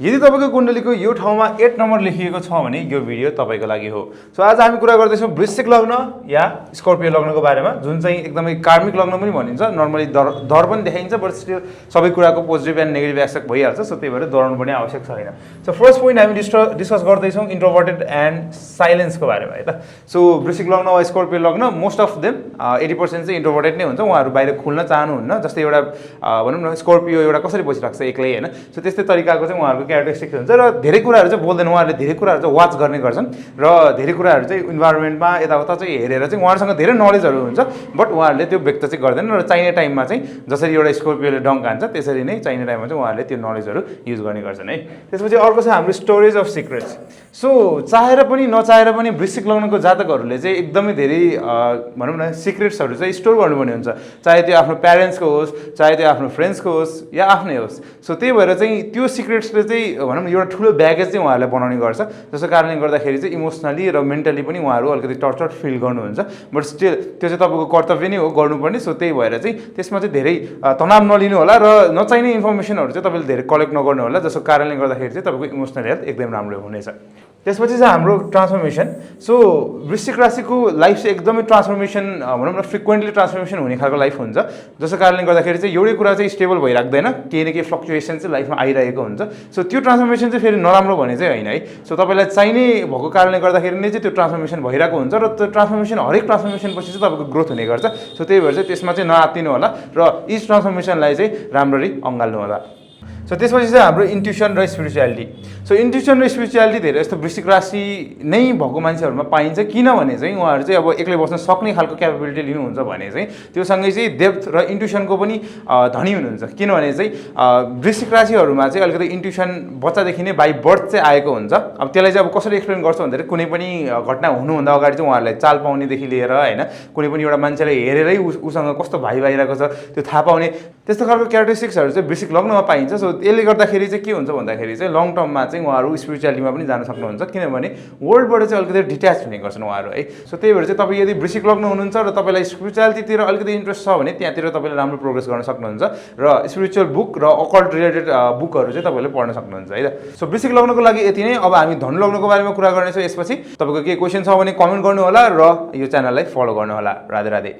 यदि तपाईको कुण्डलीको यो ठाउँमा 8 नम्बर लेखिएको छ भने यो भिडियो तपाईको लागि हो। सो आज हामी कुरा गर्दैछौँ वृश्चिक लग्न या स्कर्पियो लग्नको बारेमा, जुन चाहिँ एकदमै कार्मिक लग्न पनि भनिन्छ। नर्मली दर पनि देखाइन्छ, बट स्टिल सबै कुराको पोजिटिभ एन्ड नेगेटिभ एस्पेक्ट भइहाल्छ। सो त्यही भएर डराउनु पनि आवश्यक छैन। सो फर्स्ट पोइन्ट हामी डिस्कस गर्दैछौँ इन्ट्रोभर्टेड एन्ड साइलेन्सको बारेमा है त। सो वृश्चिक लग्न वा स्कर्पियो लग्न मोस्ट अफ देम 80% चाहिँ इन्ट्रोभर्टेड नै हुन्छ। उहाँहरू बाहिर खुल्न चाहनुहुन्न। जस्तै एउटा भनौँ न स्कर्पियो एउटा कसरी बसिरहेको छ एक्लै होइन। सो त्यस्तै तरिकाको चाहिँ उहाँहरूको क्यारेक्टरिस्टिक्स हुन्छ र धेरै कुराहरू चाहिँ बोल्दैन। उहाँहरूले धेरै कुराहरू चाहिँ वाच गर्ने गर्छन् र धेरै कुराहरू चाहिँ इन्भाइरोमेन्टमा यताउता चाहिँ हेरेर चाहिँ उहाँहरूसँग धेरै नलेजहरू हुन्छ, बट उहाँहरूले त्यो व्यक्त चाहिँ गर्दैन। र चाहिने टाइममा चाहिँ जसरी एउटा स्कर्पियोले डङ्क हान्छ त्यसरी नै चाहिने टाइममा चाहिँ उहाँहरूले त्यो नलेजहरू युज गर्ने गर्छन् है। त्यसपछि अर्को छ हाम्रो स्टोरेज अफ सिक्रेट्स। सो चाहेर पनि नचाहेर पनि वृश्चिक लग्नको जातकहरूले चाहिँ एकदमै धेरै भनौँ न सिक्रेट्सहरू चाहिँ स्टोर गर्नुपर्ने हुन्छ। चाहे त्यो आफ्नो प्यारेन्ट्सको होस्, चाहे त्यो आफ्नो फ्रेन्ड्सको होस् या आफ्नै होस्। सो त्यही भएर चाहिँ त्यो सिक्रेट्सले चाहिँ भनौँ न एउटा ठुलो ब्यागेज चाहिँ उहाँहरूले बनाउने गर्छ, जसको कारणले गर्दाखेरि चाहिँ इमोसनली र मेन्टली पनि उहाँहरू अलिकति टर्चर फिल गर्नुहुन्छ। बट स्टिल त्यो चाहिँ तपाईँको कर्तव्य नै हो गर्नुपर्ने। सो त्यही भएर चाहिँ त्यसमा चाहिँ धेरै तनाव नलिनु होला र नचाहिने इन्फर्मेसनहरू चाहिँ तपाईँले धेरै कलेक्ट नगर्नु होला, जसको कारणले गर्दाखेरि चाहिँ तपाईँको इमोसनल हेल्थ एकदम राम्रो हुनेछ। त्यसपछि चाहिँ हाम्रो ट्रान्सफर्मेसन। सो वृश्चिक राशिको लाइफ चाहिँ एकदमै ट्रान्सफर्मेसन भनौँ न फ्रिक्वेन्टली ट्रान्सफर्मेसन हुने खालको लाइफ हुन्छ, जसको कारणले गर्दाखेरि चाहिँ एउटै कुरा चाहिँ स्टेबल भइराख्दैन, केही न केही फ्लक्चुएसन चाहिँ लाइफमा आइरहेको हुन्छ। सो त्यो ट्रान्सफर्मेसन चाहिँ फेरि नराम्रो भने चाहिँ होइन है। सो तपाईँलाई चाहिने भएको कारणले गर्दाखेरि नै चाहिँ त्यो ट्रान्सफर्मेसन भइरहेको हुन्छ र त्यो ट्रान्सफर्मेसन हरेक ट्रान्सफर्मेसन पछि चाहिँ तपाईँको ग्रोथ हुने गर्छ। सो त्यही भएर चाहिँ त्यसमा चाहिँ नआत्तिनु होला र इच ट्रान्सफर्मेसनलाई चाहिँ राम्ररी अँगाल्नु होला। सो त्यसपछि चाहिँ हाम्रो इन्ट्युसन र स्पिरिचुअलिटी। सो इन्ट्युसन र स्पिरिचुअलिटी धेरै जस्तो वृश्चिक राशि नै भएको मान्छेहरूमा पाइन्छ, किनभने चाहिँ उहाँहरू चाहिँ अब एक्लै बस्न सक्ने खालको क्यापेबिलिटी लिनुहुन्छ भने चाहिँ त्योसँगै चाहिँ डेप्थ र इन्ट्युसनको पनि धनी हुनुहुन्छ। किनभने चाहिँ वृश्चिक राशिहरूमा चाहिँ अलिकति इन्ट्युसन बच्चादेखि नै बाई बर्थ चाहिँ आएको हुन्छ। अब त्यसलाई चाहिँ अब कसरी एक्सप्लेन गर्छ भन्दाखेरि कुनै पनि घटना हुनुभन्दा अगाडि चाहिँ उहाँहरूलाई चाल पाउनेदेखि लिएर होइन कुनै पनि एउटा मान्छेलाई हेरेरै उसँग कस्तो भाइ भइरहेको छ त्यो थाहा पाउने त्यस्तो खालको क्यारेक्टरिस्टिक्सहरू चाहिँ वृश्चिक लग्नमा पाइन्छ। सो यसले गर्दाखेरि चाहिँ के हुन्छ भन्दाखेरि चाहिँ लङ टर्ममा चाहिँ उहाँहरू स्पिरिचुअलिटीमा पनि जान सक्नुहुन्छ, किनभने वर्ल्डबाट चाहिँ अलिकति डिट्याच हुने गर्छन् उहाँहरू है। सो त्यही भएर चाहिँ तपाईँ यदि वृश्चिक लग्न हुनुहुन्छ र तपाईँलाई स्पिरिचुअलिटीतिर अलिकति इन्ट्रेस्ट छ भने त्यहाँतिर तपाईँले राम्रो प्रोग्रेस गर्न सक्नुहुन्छ र स्पिरिचुअल बुक र अकल्ट रिलेटेड बुकहरू चाहिँ तपाईँले पढ्न सक्नुहुन्छ है त। सो वृश्चिक लग्नको लागि यति नै। अब हामी धनु लग्नको बारेमा कुरा गर्नेछौँ। यसपछि तपाईँको केही क्वेसन छ भने कमेन्ट गर्नु होला र यो च्यानललाई फलो गर्नु होला। राधे राधे।